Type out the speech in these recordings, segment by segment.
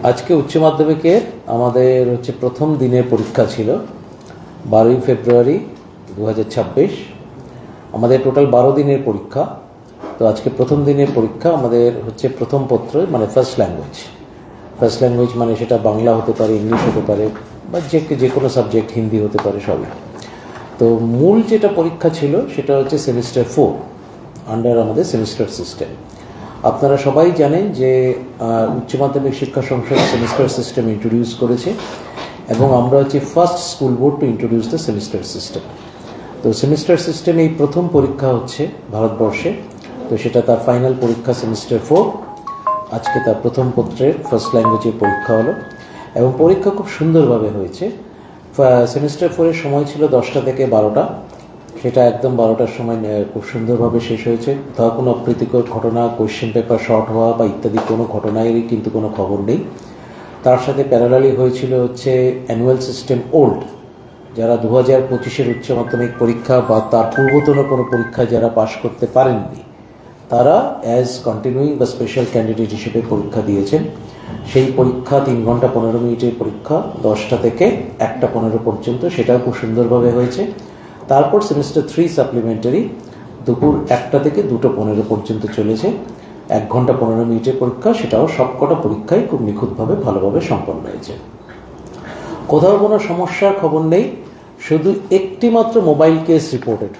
আজকে উচ্চ মাধ্যমিকের আমাদের প্রথম দিনের পরীক্ষা ছিল 12ই ফেব্রুয়ারি 2026। আমাদের টোটাল 12 দিনের পরীক্ষা। তো আজকে প্রথম দিনের পরীক্ষা আমাদের প্রথম পত্র, মানে ফার্স্ট ল্যাঙ্গুয়েজ মানে সেটা বাংলা হতে পারে, ইংলিশ হতে পারে, বা যে কোনো সাবজেক্ট, হিন্দি হতে পারে, সবই। তো মূল যেটা পরীক্ষা ছিল সেটা সেমিস্টার 4 আন্ডার আমাদের সেমিস্টার সিস্টেম। আপনারা সবাই জানেন যে উচ্চ মাধ্যমিক শিক্ষা সংসদ সেমিস্টার সিস্টেম ইন্ট্রোডিউস করেছে, এবং আমরা first school board to introduce the semester system. তো সেমিস্টার সিস্টেম এই প্রথম পরীক্ষা হচ্ছে ভারতবর্ষে। তো সেটা তার ফাইনাল পরীক্ষা সেমিস্টার 4। আজকে তার প্রথম পত্রের ফার্স্ট ল্যাঙ্গুয়েজের পরীক্ষা হলো, এবং পরীক্ষা খুব সুন্দরভাবে হয়েছে। সেমিস্টার 4-এর সময় ছিল 10টা থেকে 12টা। সেটা একদম 12টার সময় খুব সুন্দরভাবে শেষ হয়েছে। তা কোনো অপ্রীতিকর ঘটনা, কোয়েশ্চেন পেপার শর্ট হওয়া বা ইত্যাদি কোনো ঘটনারই কিন্তু কোনো খবর নেই। তার সাথে প্যারালালি হয়েছিল অ্যানুয়াল সিস্টেম ওল্ড, যারা 2025-এর উচ্চ মাধ্যমিক পরীক্ষা বা তার পূর্বতন কোনো পরীক্ষা যারা পাশ করতে পারেননি, তারা অ্যাজ কন্টিনিউইং বা স্পেশাল ক্যান্ডিডেট হিসেবে পরীক্ষা দিয়েছেন। সেই পরীক্ষা 3 ঘন্টা 15 মিনিটের পরীক্ষা, 10টা থেকে 1টা 15 পর্যন্ত, সেটাও খুব সুন্দরভাবে হয়েছে। তারপর সেমিস্টার 3 সাপ্লিমেন্টারি দুপুর 1টা থেকে 2টা 15 পর্যন্ত চলেছে, 1 ঘন্টা 15 মিনিটের পরীক্ষা। সেটাও সবকটা পরীক্ষাই খুব নিখুঁতভাবে ভালোভাবে সম্পন্ন হয়েছে। কোথাও কোনো সমস্যার খবর নেই। শুধু একটি মাত্র মোবাইল কেস রিপোর্টেড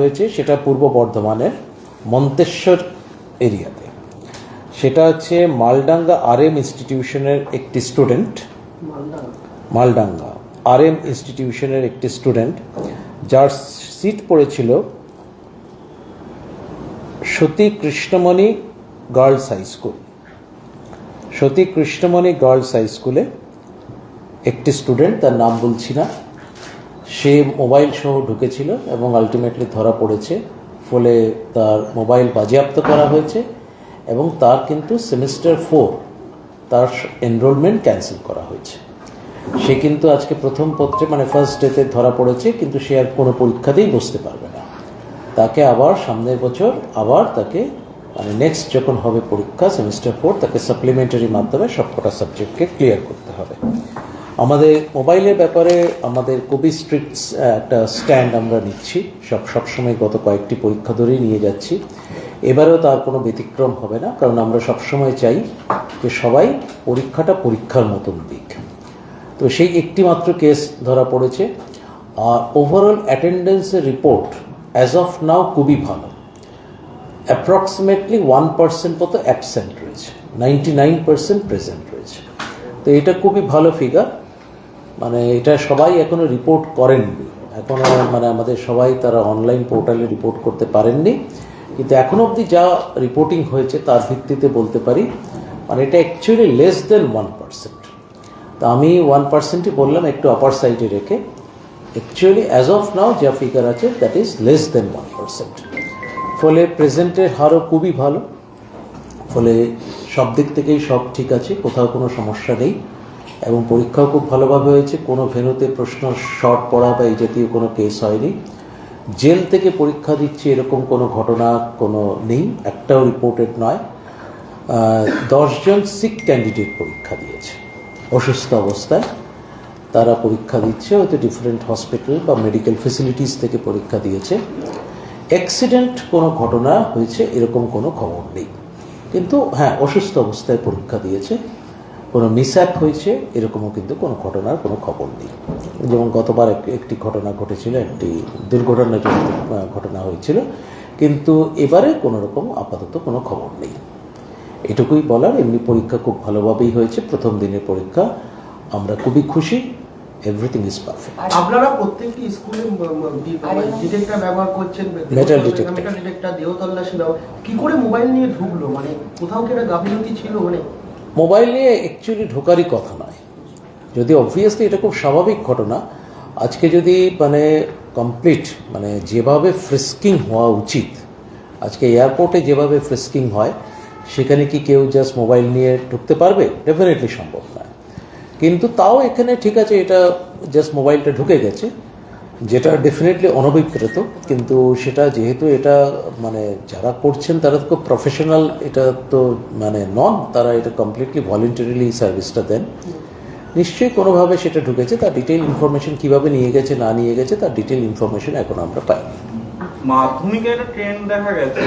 হয়েছে, সেটা পূর্ব বর্ধমানের মন্তেশ্বর এরিয়াতে। সেটা মালডাঙ্গা RM ইনস্টিটিউশনের একটি স্টুডেন্ট, মালডাঙ্গা RM ইনস্টিটিউশনের একটি স্টুডেন্ট, যার সিট পড়েছিল সতী কৃষ্ণমণি গার্লস হাই স্কুলে। একটি স্টুডেন্ট, তার নাম বলছি না, সে মোবাইল সহ ঢুকেছিল এবং আলটিমেটলি ধরা পড়েছে। ফলে তার মোবাইল বাজেয়াপ্ত করা হয়েছে, এবং তার কিন্তু সেমিস্টার 4 তার এনরোলমেন্ট ক্যান্সেল করা হয়েছে। সে কিন্তু আজকে প্রথম পত্রে, মানে ফার্স্ট ডেতে ধরা পড়েছে, কিন্তু সে আর কোনো পরীক্ষাতেই বসতে পারবে না। তাকে আবার সামনের বছর তাকে, মানে নেক্সট যখন হবে পরীক্ষা সেমিস্টার 4, তাকে সাপ্লিমেন্টারি মাধ্যমে সবকটা সাবজেক্টকে ক্লিয়ার করতে হবে। আমাদের মোবাইলের ব্যাপারে আমাদের খুবই স্ট্রিক্ট একটা স্ট্যান্ড আমরা নিচ্ছি, সবসময় গত কয়েকটি পরীক্ষা ধরেই নিয়ে যাচ্ছি। এবারেও তার কোনো ব্যতিক্রম হবে না, কারণ আমরা সবসময় চাই যে সবাই পরীক্ষাটা পরীক্ষার মতন দিক। তো সেই একটি মাত্র কেস ধরা পড়েছে। আর ওভারঅল অ্যাটেন্ডেন্সের রিপোর্ট অ্যাজ অফ নাও খুবই ভালো। অ্যাপ্রক্সিমেটলি 1% মতো অ্যাবসেন্ট রয়েছে, 99% প্রেজেন্ট রয়েছে। তো এটা খুবই ভালো ফিগার। মানে এটা সবাই এখনো রিপোর্ট করেননি, এখনো মানে আমাদের সবাই তারা অনলাইন পোর্টালে রিপোর্ট করতে পারেননি। কিন্তু এখনো অবধি যা রিপোর্টিং হয়েছে তার ভিত্তিতে বলতে পারি, মানে এটা অ্যাকচুয়ালি লেস দেন 1%। তা আমি 1%ই বললাম একটু আপার সাইডে রেখে। অ্যাকচুয়ালি অ্যাজ অফ নাও যা ফিগার আছে দ্যাট ইজ লেস দেন 1%। ফলে প্রেজেন্টের হারও খুবই ভালো। ফলে সব দিক থেকেই সব ঠিক আছে, কোথাও কোনো সমস্যা নেই, এবং পরীক্ষাও খুব ভালোভাবে হয়েছে। কোনো ভেন্যুতে প্রশ্ন শর্ট পড়া বা এই জাতীয় কোনো কেস হয়নি। জেল থেকে পরীক্ষা দিচ্ছে এরকম কোনো ঘটনা কোনো নেই, একটাও রিপোর্টেড নয়। 10 জন সিক ক্যান্ডিডেট পরীক্ষা দিয়েছে অসুস্থ অবস্থায়। তারা পরীক্ষা দিচ্ছে, হয়তো ডিফারেন্ট হসপিটাল বা মেডিকেল ফেসিলিটিস থেকে পরীক্ষা দিয়েছে। অ্যাক্সিডেন্ট কোনো ঘটনা হয়েছে এরকম কোনো খবর নেই, কিন্তু হ্যাঁ, অসুস্থ অবস্থায় পরীক্ষা দিয়েছে। কোনো মিসঅ্যাপ হয়েছে এরকমও কিন্তু কোনো ঘটনার কোনো খবর নেই। যেমন গতবার একটি ঘটনা ঘটেছিল, একটি দুর্ঘটনাজনিত ঘটনা হয়েছিল, কিন্তু এবারে কোনো রকম আপাতত কোনো খবর নেই। এটুকুই বলার। এমনি পরীক্ষা খুব ভালোভাবেই হয়েছে। প্রথম দিনের পরীক্ষা, আমরা খুবই খুশি। Everything is perfect. আপনারা প্রত্যেকটি স্কুলে ডিটেক্টর ব্যবহার করছেন, মেটাল ডিটেক্টর দেহ তল্লাশি দাও, কি করে মোবাইল নিয়ে ঢুকলো? মানে কোথাও কি একটা গাফিলতি ছিল? মানে মোবাইল নিয়ে অ্যাকচুয়ালি ঢোকারই কথা নয়, যদি অবভিয়াসলি এটা খুব স্বাভাবিক ঘটনা। আজকে যদি মানে কমপ্লিট, মানে যেভাবে ফ্রিস্কিং হওয়া উচিত, আজকে এয়ারপোর্টে যেভাবে ফ্রিস্কিং হয়, সেখানে কি কেউ জাস্ট মোবাইল নিয়ে ঢুকতে পারবে? ডেফিনেটলি সম্ভব নয়। কিন্তু তাও এখানে ঠিক আছে, এটা জাস্ট মোবাইলটা ঢুকে গেছে, যেটা ডেফিনেটলি অনভিপ্রেত, কিন্তু সেটা যেহেতু এটা মানে যারা করছেন তারা তো খুব প্রফেশনাল, এটা তো মানে নন, তারা এটা কমপ্লিটলি ভলেন্টারিলি সার্ভিসটা দেন। নিশ্চয়ই কোনোভাবে সেটা ঢুকেছে, তার ডিটেইল ইনফরমেশন কীভাবে নিয়ে গেছে না নিয়ে গেছে তার ডিটেইল ইনফরমেশন এখন আমরা পাইনি। মাধ্যমিকে একটা ট্রেন্ড দেখা গেছে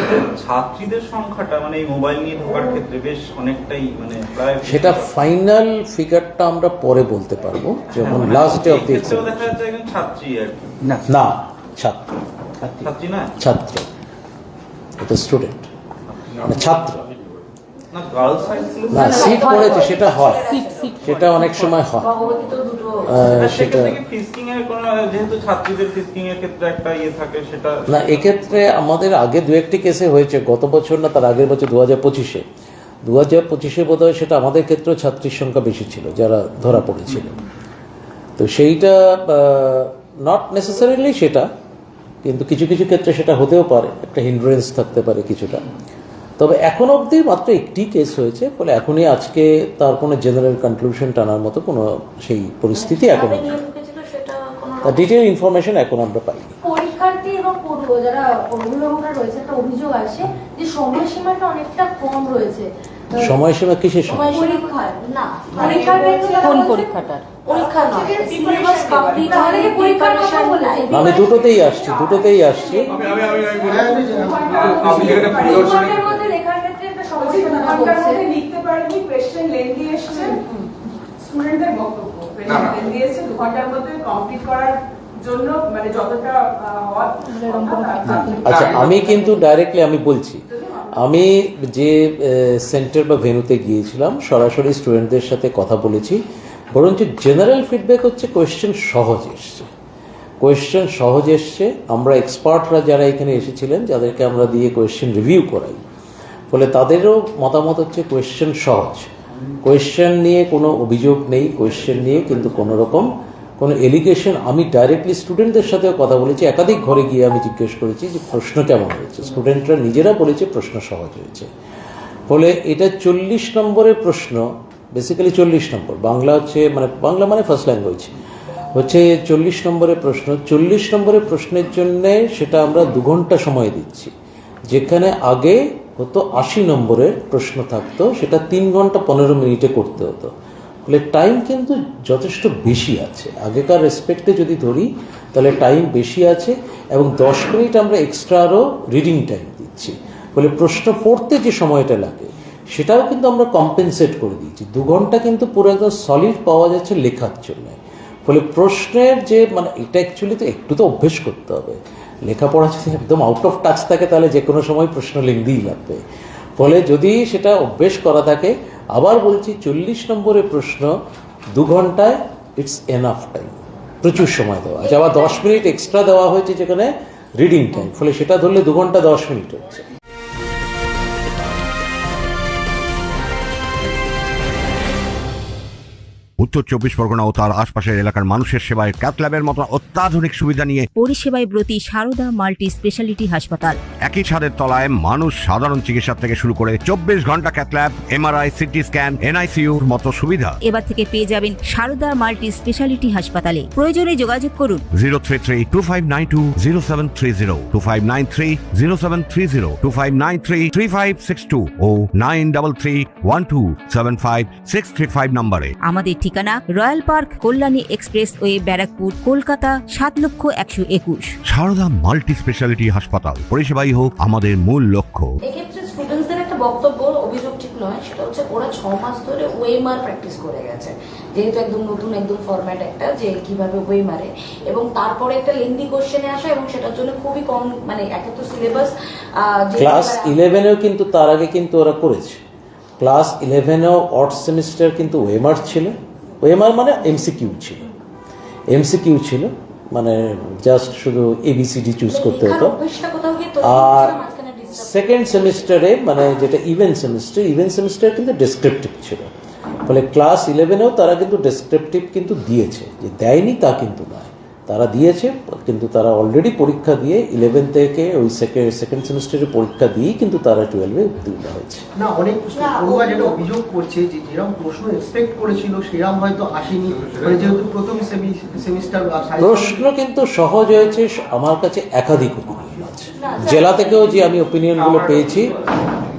ছাত্রীদের সংখ্যাটা মানে এই মোবাইল নিয়ে ঢোকার ক্ষেত্রে বেশ অনেকটাই মানে প্রায় সেটা ফাইনাল ফিগারটা আমরা পরে বলতে পারবো যখন লাস্ট ডে অফ দি ক্ষেত্রেও দেখা যাচ্ছে একজন ছাত্রী আর কি। না, ছাত্র, ছাত্রী না, ছাত্র, এটা স্টুডেন্ট, মানে ছাত্র না গার্লস হাই স্কুল না। সিট পড়েছে সেটা হয়, সেটা অনেক সময় হয় সেটা ফিস্কিং এর কোনো, যেহেতু ছাত্রীদের ফিস্কিং এর ক্ষেত্রে একটা ইয়ে থাকে সেটা না। এক্ষেত্রে আমাদের আগে দু একটি কেসে হয়েছে, গত বছর না তার আগের বছর 2025-এ বোধ হয় সেটা আমাদের ক্ষেত্রেও ছাত্রীর সংখ্যা বেশি ছিল যারা ধরা পড়েছিল। তো সেইটা নট নেসেসারিলি সেটা, কিন্তু কিছু কিছু ক্ষেত্রে সেটা হতেও পারে, একটা হিন্ড্রেন্স থাকতে পারে কিছুটা। তবে এখন অবধি মাত্র একটি কেস হয়েছে, ফলে এখনই আজকে তার কোনো জেনারেল কনক্লুশন টানার মতো কোনো সেই পরিস্থিতি এখন তার ডিটেল ইনফরমেশন এখন আমরা পাইনি। পরীক্ষার্থী এবং পড়ুয়া যারা অভিভাবকরা রয়েছে, একটা অভিযোগ আসে যে সময়সীমাটা অনেকটা কম রয়েছে। সময়সীমা কিসের সময়? পরীক্ষার না, পরীক্ষার কোন পরীক্ষাটা? পরীক্ষা নয়, সিলেবাস কমপ্লিট হলে পরীক্ষার কথা বলছে। আমি দুটোতেই আসছি। পরীক্ষার মধ্যে লেখার ক্ষেত্রে একটা সমস্যা মধ্যে লিখতে পারেনি, কোশ্চেন লেন্দি এসেছে, স্টুডেন্টদের বক্তব্য কোশ্চেন লেন্দি এসেছে, 2 ঘন্টার মধ্যে কমপ্লিট করার জন্য মানে যতটা আচ্ছা, আমি কিন্তু ডাইরেক্টলি আমি বলছি, আমি যে সেন্টার বা ভেন্যুতে গিয়েছিলাম সরাসরি স্টুডেন্টদের সাথে কথা বলেছি, বরঞ্চ জেনারেল ফিডব্যাক হচ্ছে কোয়েশ্চেন সহজ এসছে। আমরা এক্সপার্টরা যারা এখানে এসেছিলেন, যাদেরকে আমরা দিয়ে কোয়েশ্চেন রিভিউ করাই, ফলে তাদেরও মতামত হচ্ছে কোয়েশ্চেন সহজ, কোয়েশ্চেন নিয়ে কোনো অভিযোগ নেই, কোয়েশ্চেন নিয়ে কিন্তু কোনো রকম কোনো এলিগেশন। আমি ডাইরেক্টলি স্টুডেন্টদের সাথেও কথা বলেছি, একাধিক ঘরে গিয়ে আমি জিজ্ঞেস করেছি যে প্রশ্ন কেমন হয়েছে, স্টুডেন্টরা নিজেরা বলেছে প্রশ্ন সহজ হয়েছে। ফলে এটা 40 নম্বরের প্রশ্ন, বেসিক্যালি 40 নম্বর, বাংলা হচ্ছে মানে বাংলা মানে ফার্স্ট ল্যাঙ্গুয়েজ হচ্ছে 40 নম্বরের প্রশ্ন। 40 নম্বরের প্রশ্নের জন্যে সেটা আমরা 2 ঘন্টা সময় দিচ্ছি, যেখানে আগে হতো 80 নম্বরের প্রশ্ন থাকতো, সেটা 3 ঘন্টা 15 মিনিটে করতে হতো। ফলে টাইম কিন্তু যথেষ্ট বেশি আছে, আগেকার রেসপেক্টে যদি ধরি তাহলে টাইম বেশি আছে, এবং 10 মিনিট আমরা এক্সট্রা আরও রিডিং টাইম দিচ্ছি। ফলে প্রশ্ন পড়তে যে সময়টা লাগে সেটাও কিন্তু আমরা কম্পেনসেট করে দিয়েছি। 2 ঘন্টা কিন্তু পুরো একদম সলিড পাওয়া যাচ্ছে লেখার জন্য। ফলে প্রশ্নের যে মানে এটা অ্যাকচুয়ালি তো একটু তো অভ্যেস করতে হবে, লেখাপড়া যদি একদম আউট অফ টাচ থাকে তাহলে যে কোনো সময় প্রশ্ন লিখতেই লাগবে। ফলে যদি সেটা অভ্যেস করা থাকে, আবার বলছি 40 নম্বরের প্রশ্ন 2 ঘন্টায় ইটস এনাফ টাইম, প্রচুর সময় দেওয়া আছে। আবার 10 মিনিট এক্সট্রা দেওয়া হয়েছে যেখানে রিডিং টাইম, ফলে সেটা ধরলে 2 ঘন্টা 10 মিনিট হচ্ছে। উত্তর 24 পরগনা ও তার আশপাশের এলাকার মানুষের সেবায় ক্যাথ ল্যাবের মতো অত্যাধুনিক সুবিধা নিয়ে পরিষেবায় ব্রতী সারদা মাল্টি স্পেশালিটি হাসপাতাল। একই ছাদের তলায় মানুষ সাধারণ চিকিৎসা থেকে শুরু করে 24 ঘন্টা cath lab, MRI, CT scan, এনআইসিইউর মতো সুবিধা এবার থেকে পেয়ে যাবেন সারদা মাল্টি স্পেশালিটি হাসপাতালে। প্রয়োজনে যোগাযোগ করুন 033-2592-0730, 2593-0730, 2593-3562 ও 9331275635 নম্বরে। আমাদের ঠিকানা Royal Park, Kalyani expressway, Barrackpore, Kolkata 7,01,21। Sarada multi speciality হাসপাতাল, পরিষেবাই হোক আমাদের মূল লক্ষ্য। এক্ষেত্রে স্টুডেন্টসদের একটা বক্তব্য, অভিযোগ ঠিক নয়, সেটা হচ্ছে ওরা 6 মাস ধরে ওয়েমার প্র্যাকটিস করে গেছে, যেহেতু একদম নতুন একদম ফরম্যাট একটা, যে কিভাবে ওয়েমারে, এবং তারপরে একটা লেন্দি কোশ্চেনে আসা, এবং সেটার জন্য খুবই কম মানে একে তো সিলেবাস ক্লাস 11-এও কিন্তু তার আগে কিন্তু ওরা করেছে। ক্লাস 11-এও অড সেমিস্টার কিন্তু ওয়েমার ছিল। ওয়েমার মানে এমসিকিউ ছিল, মানে জাস্ট শুধু এবিসিডি চুজ করতে হতো। আর সেকেন্ড সেমিস্টারে মানে যেটা ইভেন্ট সেমিস্টার কিন্তু ডেসক্রিপটিভ ছিল। ফলে ক্লাস 11-এও তারা কিন্তু ডেসক্রিপটিভ কিন্তু দিয়েছে, যে দেয়নি তা কিন্তু নয়, তারা দিয়েছে, কিন্তু তারা অলরেডি পরীক্ষা দিয়ে 11 থেকে ওই সেকেন্ড সেমিস্টারের পরীক্ষা দিয়েই কিন্তু তারা 12-এ উত্তীর্ণ হয়েছে। না, অনেক পড়ুয়া যেটা অভিযোগ করছে যে যেরকম প্রশ্ন এক্সপেক্ট করেছিল সেরকম হয়তো আসেনি, মানে যেহেতু প্রথম সেমিস্টার। প্রশ্ন কিন্তু সহজ হয়েছে, আমার কাছে একাধিক ওপিনিয়ন আছে, জেলা থেকেও যে আমি ওপিনিয়নগুলো পেয়েছি,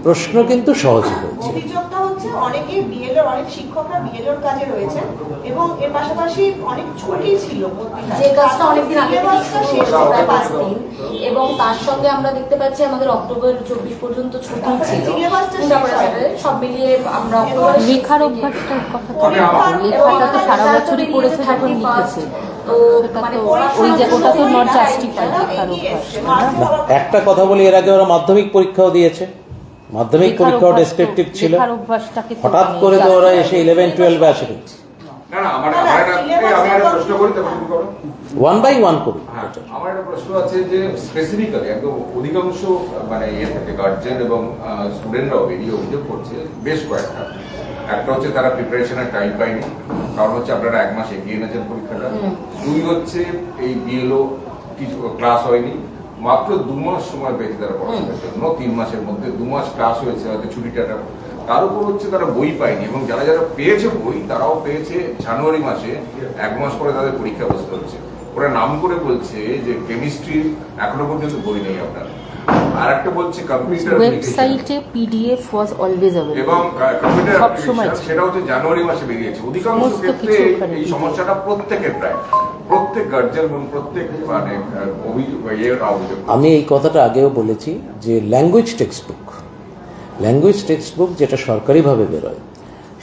প্রশ্ন কিন্তু সহজই হয়েছে। অভিযোগটা হচ্ছে অনেকে বিএলওর, অনেক শিক্ষকরা বিএলওর কাজে রয়েছেন এবং এর পাশাপাশি অনেক ছুটি ছিল, যে কাজটা অনেকদিন আগে থেকে শেষ হয়ে প্রায় 5 দিন, এবং তার সঙ্গে আমরা দেখতে পাচ্ছি আমাদের অক্টোবর 24 পর্যন্ত ছুটি ছিল। সব মিলিয়ে আমরা লেখার অভ্যাসটার কথা তো লেখাটা তো সারা বছরই পড়েছে যখন লিখেছে, তো মানে ওটা তো নট জাস্টিফাইড লেখার অভ্যাস। না, একটা কথা বলি, এর আগে ওরা মাধ্যমিক পরীক্ষাও দিয়েছে, মাধ্যমিক পরীক্ষাও ডেসক্রিপটিভ ছিল, হঠাৎ করে তো ওরা এসে 11-12 আসে। না না, আমার একটা প্রশ্ন করি, তারপর তুমি করো। 1 by 1 করি। আমার একটা প্রশ্ন আছে যে স্পেসিফিক্যালি একদম অধিকাংশ মানে থেকে গার্জিয়ান এবং স্টুডেন্টরাও বেরিয়ে অভিযোগ করছে বেশ কয়েকটা। একটা হচ্ছে তারা প্রিপারেশনের টাইম পায়নি, কারণ হচ্ছে আপনারা 1 মাস এগিয়ে এনেছেন পরীক্ষাটা। 2 হচ্ছে এই বিএলও কিছু ক্লাস হয়নি, মাত্র 2 মাস সময় পেয়েছে তারা পড়াশোনার জন্য। 3 মাসের মধ্যে 2 মাস ক্লাস হয়েছে, হয়তো ছুটিটা। তার উপর হচ্ছে তারা বই পায়নি, এবং যারা যারা পেয়েছে বই তারাও পেয়েছে জানুয়ারি মাসে, 1 মাস পরে তাদের পরীক্ষা বসতে হচ্ছে। ওরা নাম করে বলছে যে কেমিস্ট্রি এখনো পর্যন্ত বই নেই আপনার, আর একটা বলছে কম্পিউটার ওয়েবসাইটে পিডিএফ ওয়াজ অলওয়েজ अवेलेबल এবং কম্পিউটার সব সময় সেটা হচ্ছে জানুয়ারি মাসে বেরিয়েছে। অধিকাংশ ক্ষেত্রে এই সমস্যাটা প্রত্যেকের প্রায় প্রত্যেক গার্জিয়ান এবং প্রত্যেক মানে অভিযোগ। আমি এই কথাটা আগেও বলেছি যে ল্যাঙ্গুয়েজ টেক্সট বুক যেটা সরকারিভাবে বেরোয়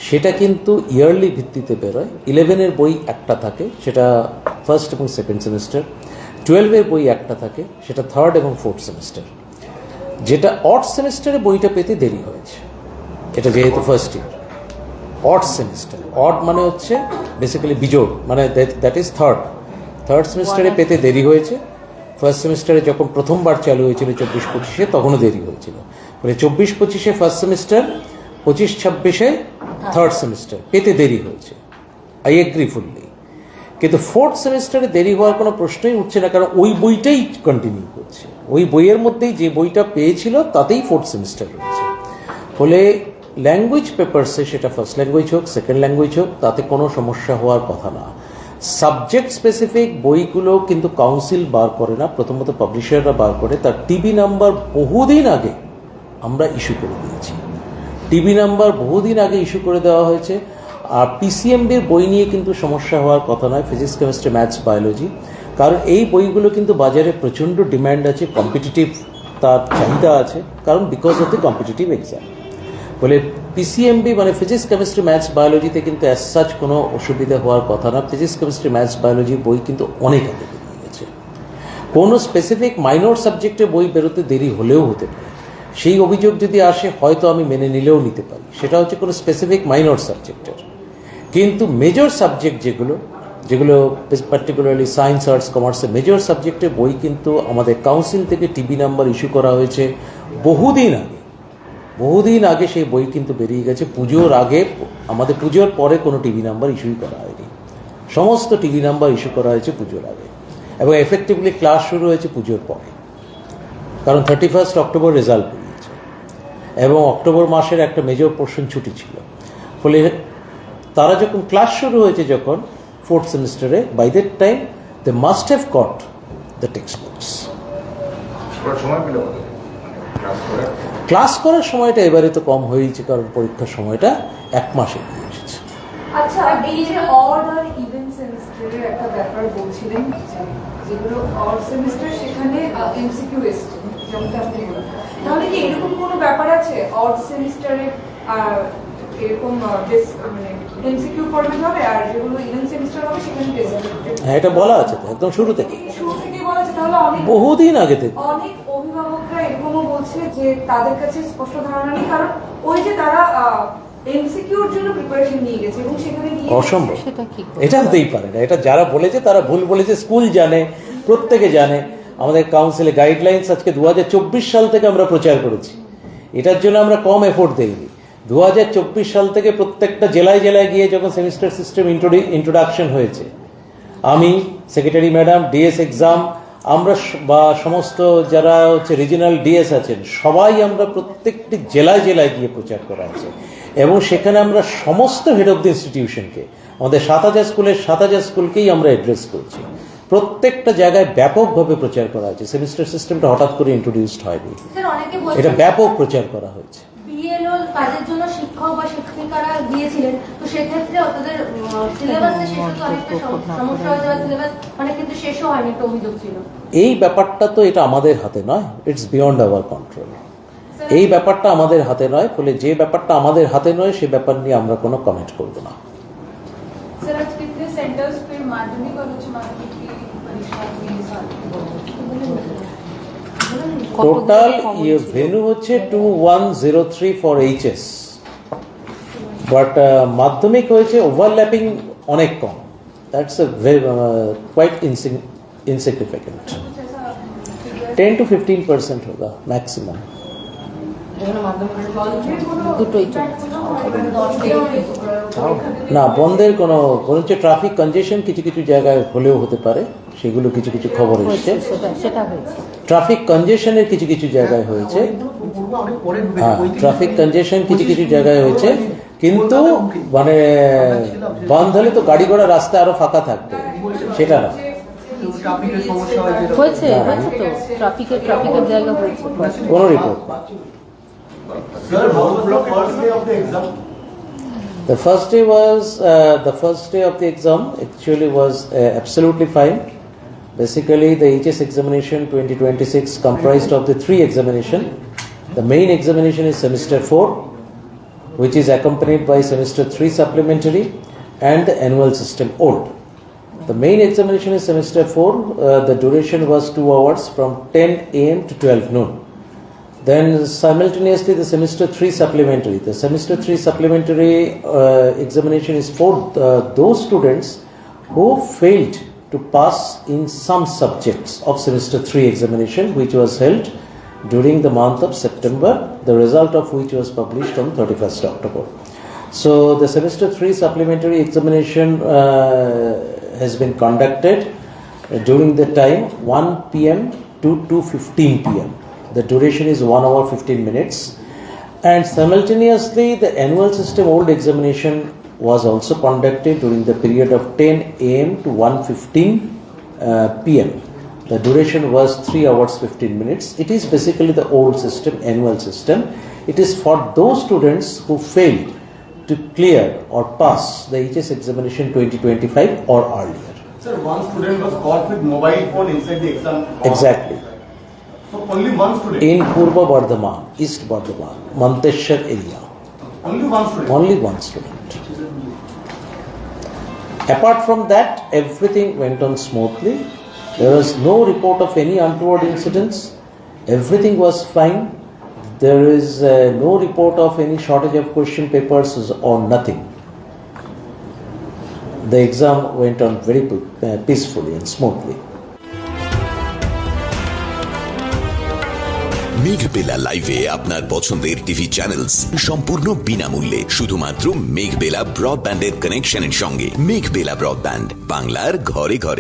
সেটা কিন্তু ইয়ারলি ভিত্তিতে বেরোয়। 11-এর বই একটা থাকে, সেটা ফার্স্ট এবং সেকেন্ড সেমিস্টার। 12-এর বই একটা থাকে, সেটা থার্ড এবং ফোর্থ সেমিস্টার। যেটা অড সেমিস্টারে বইটা পেতে দেরি হয়েছে, এটা যেহেতু first year odd semester, odd মানে হচ্ছে বেসিক্যালি বিজোড়, মানে দ্যাট ইজ থার্ড সেমিস্টারে পেতে দেরি হয়েছে। ফার্স্ট সেমিস্টারে যখন প্রথমবার চালু হয়েছিল 24-25-এ, তখনও দেরি হয়েছিল। মানে 24-25-এ ফার্স্ট সেমিস্টার, 25-26-এ থার্ড সেমিস্টার পেতে দেরি হয়েছে। I agree fully. কিন্তু ফোর্থ সেমিস্টারে দেরি হওয়ার কোনো প্রশ্নই উঠছে না, কারণ ওই বইটাই কন্টিনিউ করছে, ওই বইয়ের মধ্যেই যে বইটা পেয়েছিল তাতেই ফোর্থ সেমিস্টার রয়েছে। ফলে ল্যাঙ্গুয়েজ পেপারসে, সেটা ফার্স্ট ল্যাঙ্গুয়েজ হোক সেকেন্ড ল্যাঙ্গুয়েজ হোক, তাতে কোনো সমস্যা হওয়ার কথা না। সাবজেক্ট স্পেসিফিক বইগুলো কিন্তু কাউন্সিল বার করে না, প্রথমত পাবলিশাররা বার করে। তার টিবি নাম্বার বহুদিন আগে আমরা ইস্যু করে দিয়েছি, টিবি নাম্বার বহুদিন আগে ইস্যু করে দেওয়া হয়েছে। আর পিসিএমবির বই নিয়ে কিন্তু সমস্যা হওয়ার কথা নয়, ফিজিক্স কেমিস্ট্রি ম্যাথস বায়োলজি, কারণ এই বইগুলো কিন্তু বাজারে প্রচণ্ড ডিম্যান্ড আছে, কম্পিটিটিভ তার চাহিদা আছে, কারণ because of the competitive exam. বলে পিসিএমবি মানে ফিজিক্স কেমিস্ট্রি ম্যাথস বায়োলজিতে কিন্তু অ্যাজ সাচ কোনো অসুবিধা হওয়ার কথা না। ফিজিক্স কেমিস্ট্রি ম্যাথস বায়োলজি বই কিন্তু অনেক আগে বেরিয়ে গেছে। কোনো স্পেসিফিক মাইনর সাবজেক্টে বই বেরোতে দেরি হলেও হতে পারে, সেই অভিযোগ যদি আসে হয়তো আমি মেনে নিলেও নিতে পারি, সেটা হচ্ছে কোনো স্পেসিফিক মাইনর সাবজেক্টের। কিন্তু মেজর সাবজেক্ট যেগুলো পার্টিকুলারলি সায়েন্স, আর্টস, কমার্সের মেজর সাবজেক্টের বই কিন্তু আমাদের কাউন্সিল থেকে টিবি নাম্বার ইস্যু করা হয়েছে বহুদিন আগে সেই বই কিন্তু বেরিয়ে গেছে। পুজোর আগে, আমাদের পুজোর পরে কোনো টিভি নাম্বার ইস্যুই করা হয়নি, সমস্ত টিভি নাম্বার ইস্যু করা হয়েছে পুজোর আগে, এবং এফেক্টিভলি ক্লাস শুরু হয়েছে পুজোর পরে, কারণ 31 অক্টোবর রেজাল্ট বেরিয়েছে এবং অক্টোবর মাসের একটা মেজর পোর্শন ছুটি ছিল। ফলে তারা যখন ক্লাস শুরু হয়েছে যখন ফোর্থ সেমিস্টারে, by that time they must have got the text books. Class করার সময়টা এবারে তো কম হয়েছে, কারণ পরীক্ষার সময়টা 1 মাস এগিয়ে এসেছে। আচ্ছা, এই যে অড আর ইভেন সেমিস্টারের একটা ব্যাপার বলছিলেন, যেগুলো অড সেমিস্টার সেখানে এমসিকিউ এসছে, যেমনটা আপনি বললেন, তাহলে কি এরকম কোনো ব্যাপার আছে অড সেমিস্টারে এরকম মানে এমসিকিউ ফরম্যাট হবে, আর যেগুলো ইভেন সেমিস্টার হবে সেখানে টেস্ট? হ্যাঁ, এটা বলা আছে তো একদম শুরু থেকে বলা আছে। তাহলে অনেক বহুদিন আগে থেকে অনেক অভিভাবকরা এরকমও বলছে যে তাদের কাছে স্পষ্ট ধারণা নেই, কারণ ওই যে তারা এমসিকিউর জন্য প্রিপারেশন নিয়ে গেছে এবং সেখানে গিয়ে অসম্ভব, এটা হতেই পারে না। এটা যারা বলেছে তারা ভুল বলেছে। স্কুল জানে, প্রত্যেকে জানে। আমাদের কাউন্সিলে গাইডলাইন্স আজকে 2024 সাল থেকে আমরা প্রচার করেছি, এটার জন্য আমরা কম এফোর্ট দেইনি। 2024 সাল থেকে প্রত্যেকটা জেলায় গিয়ে যখন সেমিস্টার সিস্টেম ইন্ট্রোডাকশন হয়েছে, আমি, সেক্রেটারি ম্যাডাম, ডিএস এক্সাম, আমরা বা সমস্ত যারা হচ্ছে রিজিনাল ডিএস আছেন, সবাই আমরা প্রত্যেকটি জেলায় জেলায় গিয়ে প্রচার করা আছে। এবং সেখানে আমরা সমস্ত হেড অফ দ্য ইনস্টিটিউশনকে, আমাদের 7000 স্কুলের 7000 স্কুলকেই আমরা অ্যাড্রেস করছি। প্রত্যেকটা জায়গায় ব্যাপকভাবে প্রচার করা হয়েছে। সেমিস্টার সিস্টেমটা হঠাৎ করে ইন্ট্রোডিউসড হয়নি, এটা ব্যাপক প্রচার করা হয়েছে। বিএলও কাজের জন্য শিক্ষক বা শিক্ষিকারা গিয়েছিলেন, তো সেক্ষেত্রে তাদের সিলেবাসে শেষ হতে অনেকটা সমস্যা হয়েছে, বা সিলেবাস অনেক ক্ষেত্রে শেষও হয়নি, একটা অভিযোগ ছিল। এই ব্যাপারটা তো এটা আমাদের হাতে নয়, ইটস বিয়ন্ড আওয়ার কন্ট্রোল। এই ব্যাপারটা আমাদের হাতে নয়, ফলে যে ব্যাপারটা আমাদের হাতে নয় সে ব্যাপার নিয়ে আমরা কোনো কমেন্ট করব না। सर आज कितने सेंटर्स पे माध्यमिक और उच्च माध्यमिक की परीक्षा हुई इस साल? টোটাল ভেন্যু হচ্ছে 2103 ফর এইচএস, বাট মাধ্যমিক হয়েছে ওভারল্যাপিং অনেক কম, দ্যাটস কোয়াইট ইনসিগনিফিকেন্ট। 10 to 15% होगा मैक्सिमम। দুটোই না, বন্ধের কোনো বরঞ্চ ট্রাফিক কনজেশন কিছু কিছু জায়গায় হলেও হতে পারে, সেগুলো কিছু কিছু খবর এসছে। সেটা হয়েছে। ট্রাফিক কনজেশনের কিছু কিছু জায়গায় হয়েছে, হ্যাঁ, ট্রাফিক কনজেশন কিছু কিছু জায়গায় হয়েছে, কিন্তু মানে বন্ধ হলে তো গাড়ি ঘোড়া রাস্তা আরো ফাঁকা থাকবে, সেটা না। হয়েছে হয়েছে তো ট্রাফিকের জায়গা হয়েছে। কোনো রিপোর্ট না। The first day of the exam actually was absolutely fine. Basically, the HS examination 2026 comprised of the 3 examination. The main examination is semester 4, which is accompanied by semester 3 supplementary and the annual system old. The main examination is semester 4. The duration was 2 hours from 10 a.m. to 12 noon. Then simultaneously the semester 3 supplementary. The semester 3 supplementary examination is for those students who failed to pass in some subjects of semester 3 examination, which was held during the month of September, the result of which was published on 31st October. So the semester 3 supplementary examination has been conducted during the time 1 p.m. to 2:15 p.m. The duration is 1 hour 15 minutes, and simultaneously the annual system old examination was also conducted during the period of 10 a.m. to 1:15 p.m. The duration was 3 hours 15 minutes. It is basically the old system, annual system. It is for those students who failed to clear or pass the HS examination 2025 or earlier. Sir, one student was caught with mobile phone inside the exam hall. Exactly. So only one student? In Purba Bardhaman, East Bardhaman, Manteshwar area. Only one student? Only one student. Apart from that, everything went on smoothly. There was no report of any untoward incidents. Everything was fine. There is no report of any shortage of question papers or nothing. The exam went on very peacefully and smoothly. Meghbela লাইভে আপনার পছন্দের TV channels সম্পূর্ণ বিনামূল্যে, শুধুমাত্র মেঘবেলা ব্রডব্যান্ডের কানেকশনের সঙ্গে। Meghbela broadband, বাংলার ঘরে ঘরে।